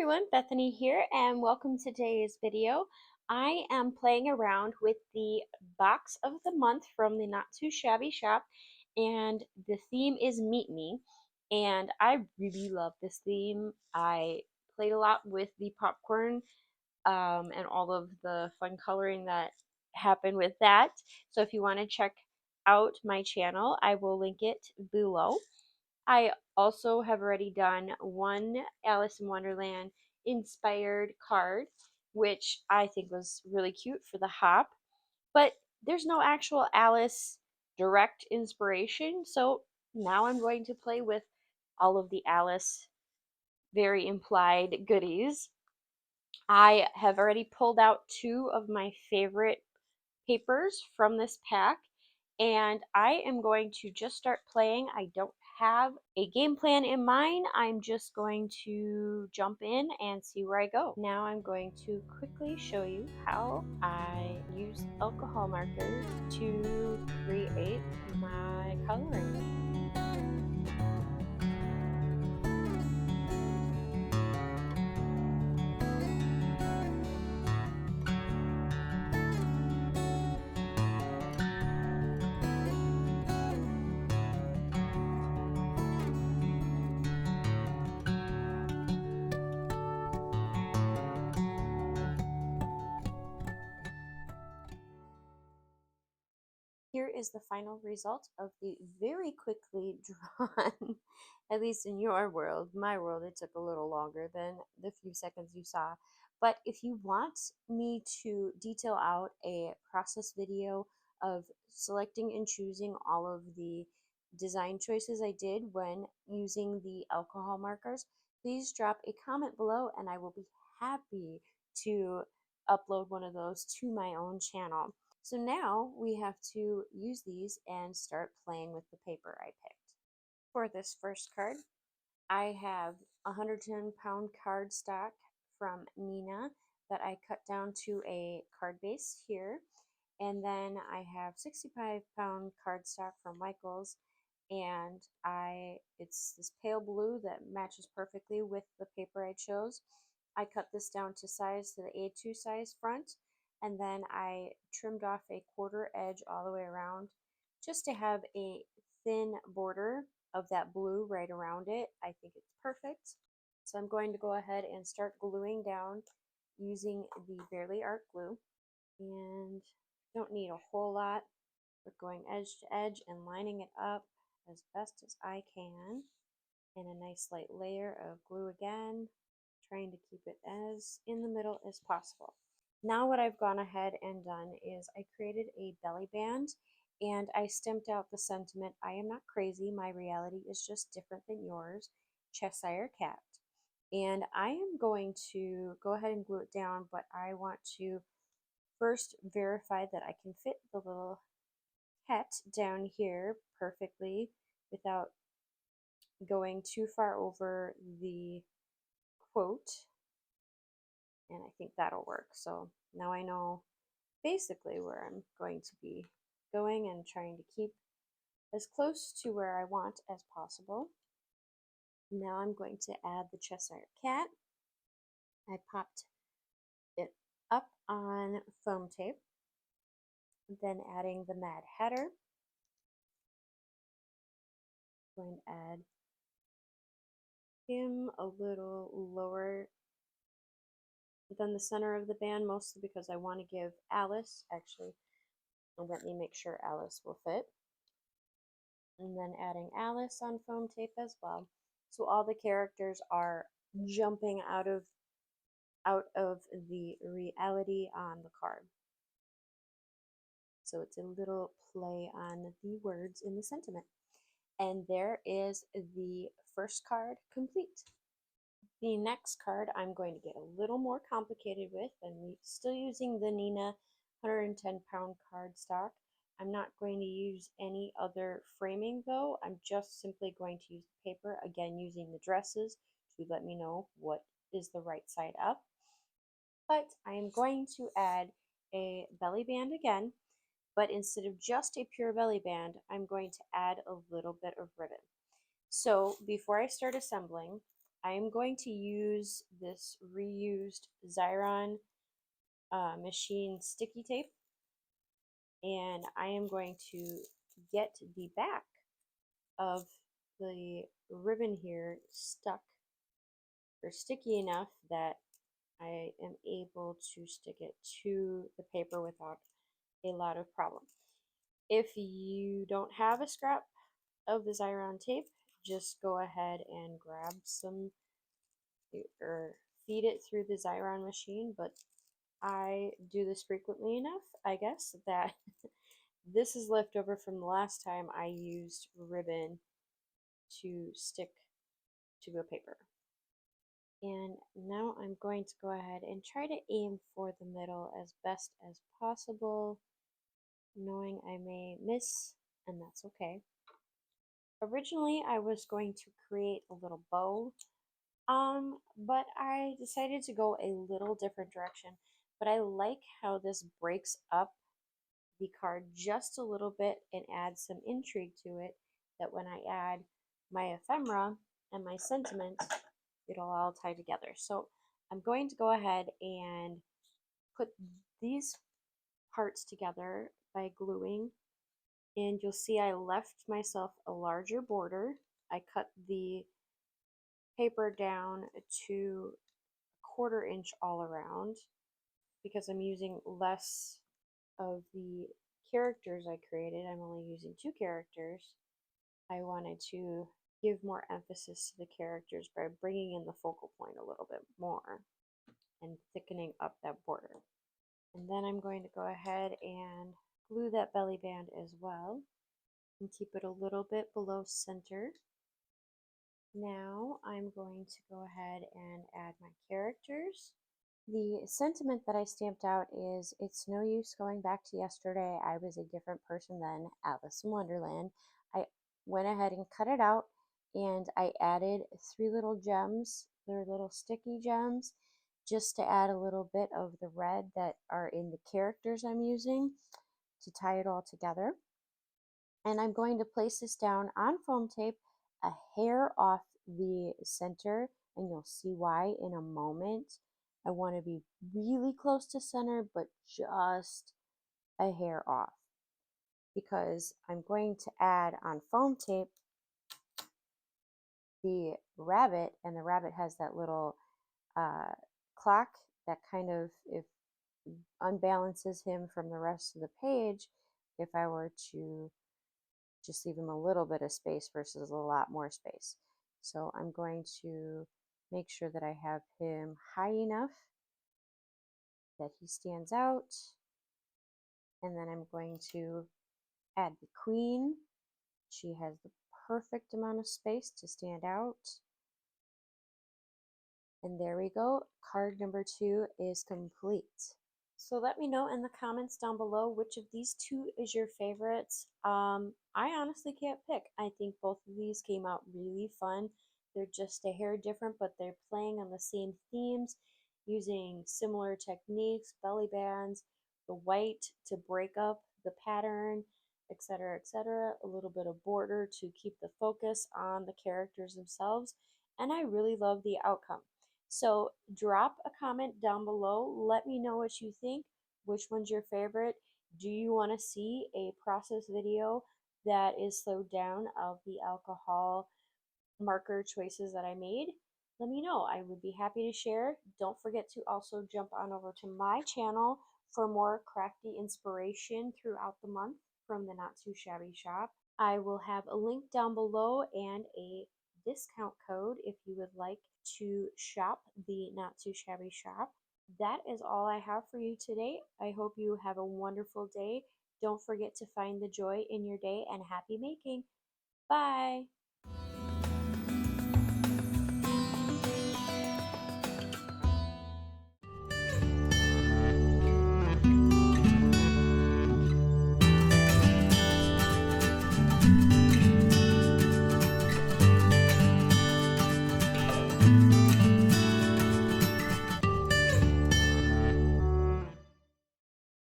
everyone, Bethany here, and welcome to today's video. I am playing around with the box of the month from the Not Too Shabby shop, and the theme is Meet Me, and I really love this theme. I played a lot with the popcorn and all of the fun coloring that happened with that. So if you want to check out my channel, I will link it below. I also have already done one Alice in Wonderland inspired card, which I think was really cute for the hop, but there's no actual Alice direct inspiration, so now I'm going to play with all of the Alice very implied goodies. I have already pulled out two of my favorite papers from this pack, and I am going to just start playing. I don't have a game plan in mind. I'm just going to jump in and see where I go. Now I'm going to quickly show you how I use alcohol markers to create my coloring. Here is the final result of the very quickly drawn, at least in your world. My world, it took a little longer than the few seconds you saw. But if you want me to detail out a process video of selecting and choosing all of the design choices I did when using the alcohol markers, please drop a comment below and I will be happy to upload one of those to my own channel. So now we have to use these and start playing with the paper I picked. For this first card, I have 110-pound cardstock from Nina that I cut down to a card base here. And then I have 65-pound cardstock from Michaels, and it's this pale blue that matches perfectly with the paper I chose. I cut this down to size to the A2 size front, and then I trimmed off a quarter edge all the way around just to have a thin border of that blue right around it. I think it's perfect. So I'm going to go ahead and start gluing down using the Barely Art glue, and don't need a whole lot, but going edge to edge and lining it up as best as I can. And a nice light layer of glue again, trying to keep it as in the middle as possible. Now what I've gone ahead and done is I created a belly band, and I stamped out the sentiment, "I am not crazy, my reality is just different than yours, Cheshire Cat." And I am going to go ahead and glue it down, but I want to first verify that I can fit the little cat down here perfectly without going too far over the quote, and I think that'll work. So now I know basically where I'm going to be going and trying to keep as close to where I want as possible. Now I'm going to add the Cheshire Cat. I popped it up on foam tape, then adding the Mad Hatter. Going to add him a little lower than the center of the band, mostly because I want to give Alice, actually, let me make sure Alice will fit. And then adding Alice on foam tape as well. So all the characters are jumping out of the reality on the card. So it's a little play on the words in the sentiment. And there is the first card complete. The next card I'm going to get a little more complicated with, and still using the Nina 110-pound cardstock. I'm not going to use any other framing though. I'm just simply going to use the paper, again using the dresses to let me know what is the right side up. But I am going to add a belly band again, but instead of just a pure belly band, I'm going to add a little bit of ribbon. So before I start assembling, I am going to use this reused Xyron machine sticky tape, and I am going to get the back of the ribbon here stuck or sticky enough that I am able to stick it to the paper without a lot of problem. If you don't have a scrap of the Xyron tape, just go ahead and grab some or feed it through the Xyron machine, but I do this frequently enough, I guess, that this is left over from the last time I used ribbon to stick to a paper. And now I'm going to go ahead and try to aim for the middle as best as possible, knowing I may miss, and that's okay. Originally, I was going to create a little bow, but I decided to go a little different direction. But I like how this breaks up the card just a little bit and adds some intrigue to it, that when I add my ephemera and my sentiment, it'll all tie together. So I'm going to go ahead and put these parts together by gluing, and you'll see I left myself a larger border. I cut the paper down to a 1/4 inch all around because I'm using less of the characters I created. I'm only using 2 characters. I wanted to give more emphasis to the characters by bringing in the focal point a little bit more and thickening up that border. And then I'm going to go ahead and glue that belly band as well and keep it a little bit below center. Now I'm going to go ahead and add my characters. The sentiment that I stamped out is, "It's no use going back to yesterday. I was a different person then, Alice in Wonderland." I went ahead and cut it out, and I added 3 little gems. They're little sticky gems, just to add a little bit of the red that are in the characters I'm using to tie it all together. And I'm going to place this down on foam tape a hair off the center, and you'll see why in a moment. I want to be really close to center, but just a hair off, because I'm going to add on foam tape the rabbit, and the rabbit has that little clock that kind of, if unbalances him from the rest of the page, if I were to just leave him a little bit of space versus a lot more space. So I'm going to make sure that I have him high enough that he stands out. And then I'm going to add the queen. She has the perfect amount of space to stand out. And there we go. Card number 2 is complete. So let me know in the comments down below which of these 2 is your favorite. I honestly can't pick. I think both of these came out really fun. They're just a hair different, but they're playing on the same themes, using similar techniques, belly bands, the white to break up the pattern, etc., etc. A little bit of border to keep the focus on the characters themselves. And I really love the outcome. So drop a comment down below. Let me know what you think. Which one's your favorite? Do you want to see a process video that is slowed down of the alcohol marker choices that I made? Let me know. I would be happy to share. Don't forget to also jump on over to my channel for more crafty inspiration throughout the month from the Not Too Shabby shop. I will have a link down below and a discount code if you would like to shop the Not Too Shabby shop. That is all I have for you today. I hope you have a wonderful day. Don't forget to find the joy in your day, and happy making. Bye.